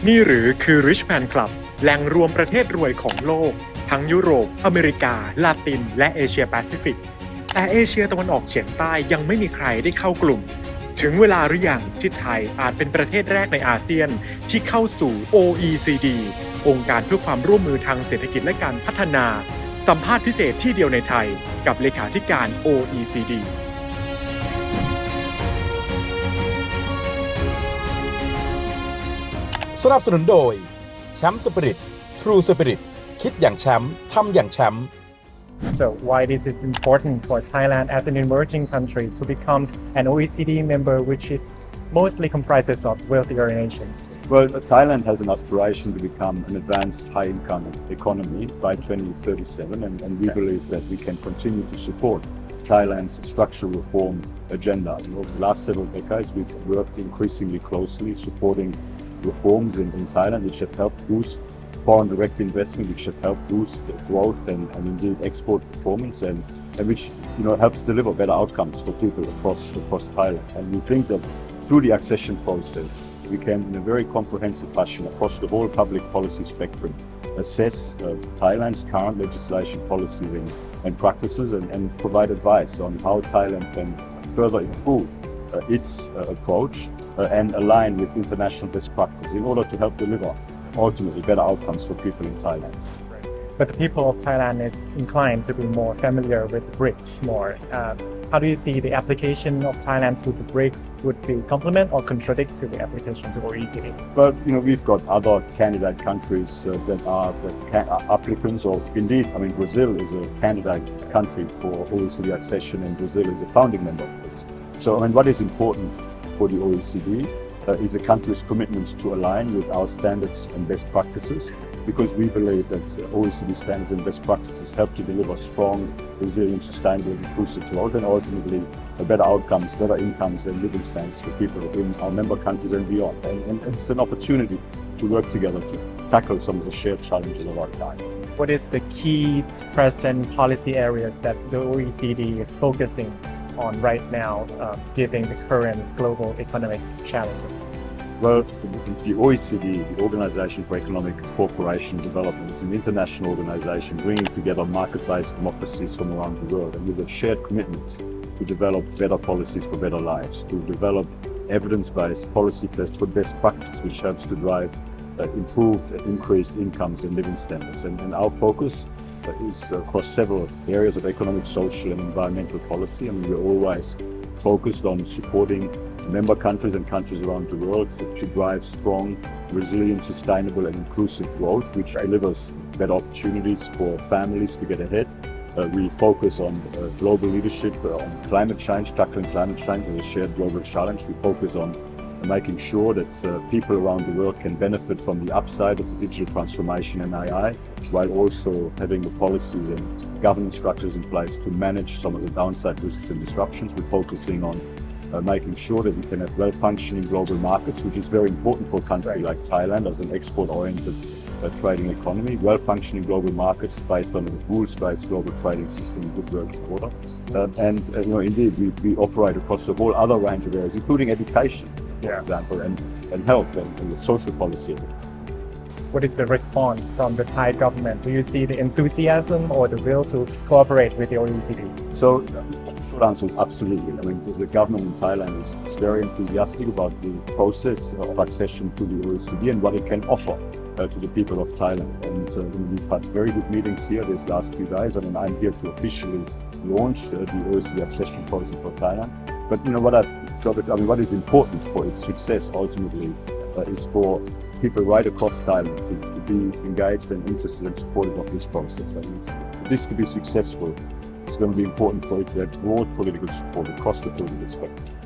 นี่หรือคือ Rich Man Club แหล่งรวมประเทศรวยของโลกทั้งยุโรปอเมริกาลาตินและเอเชียแปซิฟิกแต่เอเชียตะวันออกเฉียงใต้ยังไม่มีใครได้เข้ากลุ่มถึงเวลาหรือยังที่ไทยอาจเป็นประเทศแรกในอาเซียนที่เข้าสู่ OECD องค์การเพื่อความร่วมมือทางเศรษฐกิจและการพัฒนาสัมภาษณ์พิเศษที่เดียวในไทยกับเลขาธิการ OECDสนับสนุนโดยแชมป์สปิริต True Spirit คิดอย่างแชมป์ทำอย่างแชมป์ So why is it important for Thailand as an emerging country to become an OECD member which is mostly comprises of wealthier nations? Well, Thailand has an aspiration to become an advanced high-income economy by 2037 and we believe that we can continue to support Thailand's structural reform agenda. Over the last several decades, we've worked increasingly closely supporting reforms in Thailand which have helped boost foreign direct investment, which have helped boost growth and indeed export performance and which helps deliver better outcomes for people across Thailand. And we think that through the accession process, we can in a very comprehensive fashion across the whole public policy spectrum assess Thailand's current legislation policies and practices and provide advice on how Thailand can further improve its approach and align with international best practice in order to help deliver ultimately better outcomes for people in Thailand. But the people of Thailand is inclined to be more familiar with BRICS more. How do you see the application of Thailand to the BRICS would be complement or contradict to the application to OECD? But we've got other candidate countries that are applicants, or indeed, Brazil is a candidate country for OECD accession, and Brazil is a founding member of BRICS. So, what is important for the OECD is a country's commitment to align with our standards and best practices, because we believe that OECD standards and best practices help to deliver strong, resilient, sustainable, inclusive growth and ultimately better outcomes, better incomes and living standards for people in our member countries and beyond. And it's an opportunity to work together to tackle some of the shared challenges of our time. What is the key present policy areas that the OECD is focusing on right now, given the current global economic challenges? Well, the OECD, the Organization for Economic Cooperation and Development, is an international organization bringing together market-based democracies from around the world, and with a shared commitment to develop better policies for better lives, to develop evidence-based policy for best practice, which helps to drive improved, increased incomes and living standards. And our focus is across several areas of economic, social and environmental policy. We're always focused on supporting member countries and countries around the world to drive strong, resilient, sustainable and inclusive growth, which delivers better opportunities for families to get ahead. We focus on global leadership, on climate change, tackling climate change as a shared global challenge. We focus on making sure that people around the world can benefit from the upside of the digital transformation and AI, while also having the policies and governance structures in place to manage some of the downside risks and disruptions. We're focusing on making sure that we can have well-functioning global markets, which is very important for a country like Thailand as an export-oriented trading economy. Well-functioning global markets based on a rules-based global trading system and good working order. Indeed, we operate across a whole other range of areas, including education, for example, and health and the social policy areas. What is the response from the Thai government? Do you see the enthusiasm or the will to cooperate with the OECD? So, the short answer is absolutely. The government in Thailand is very enthusiastic about the process of accession to the OECD and what it can offer to the people of Thailand. And we've had very good meetings here these last few days. I'm here to officially launch the OECD accession process for Thailand. But what is important for its success ultimately is for people right across Thailand to be engaged and interested and supportive of this process. For this to be successful, it's going to be important for it to have broad political support across the political spectrum.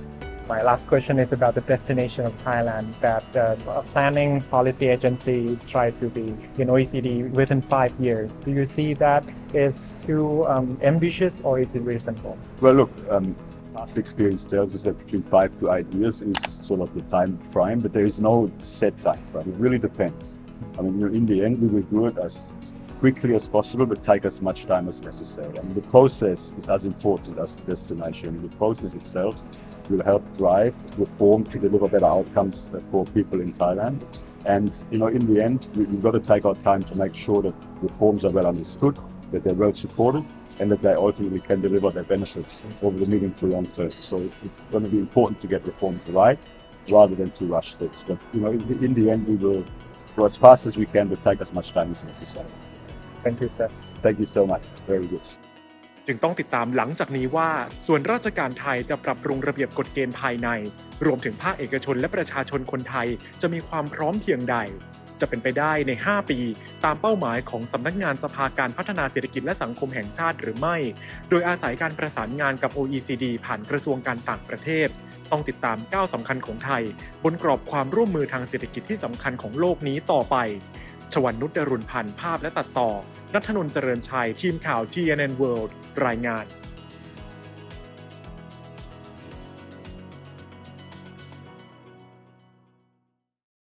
My last question is about the destination of Thailand, that a planning policy agency tried to be in OECD within 5 years. Do you see that is too ambitious or is it reasonable? Well, look, past experience tells us that between 5 to 8 years is sort of the time frame, but there is no set time, right? It really depends. In the end, we will do it as quickly as possible, but take as much time as necessary. The process is as important as the destination. The process itself will help drive reform to deliver better outcomes for people in Thailand. And in the end, we've got to take our time to make sure that reforms are well understood, that they're well supported, and that they ultimately can deliver their benefits over the medium to long term. So it's going to be important to get reforms right rather than to rush things. But in the end, we will go as fast as we can, but take as much time as necessary. Thank you, sir. Thank you so much. Very good. จึงต้องติดตามหลังจากนี้ว่าส่วนราชการไทยจะปรับปรุงระเบียบกฎเกณฑ์ภายในรวมถึงภาคเอกชนและประชาชนคนไทยจะมีความพร้อมเพียงใดจะเป็นไปได้ใน5ปีตามเป้าหมายของสำนักงานสภาการพัฒนาเศรษฐกิจและสังคมแห่งชาติหรือไม่โดยอาศัยการประสานงานกับ OECD ผ่านกระทรวงการต่างประเทศต้องติดตามก้าวสำคัญของไทยบนกรอบความร่วมมือทางเศรษฐกิจที่สำคัญของโลกนี้ต่อไปชวรรณนุช ดรุณพันธ์ภาพและตัดต่อณัฐนนท์ เจริญชัยทีมข่าว TNN World รายงาน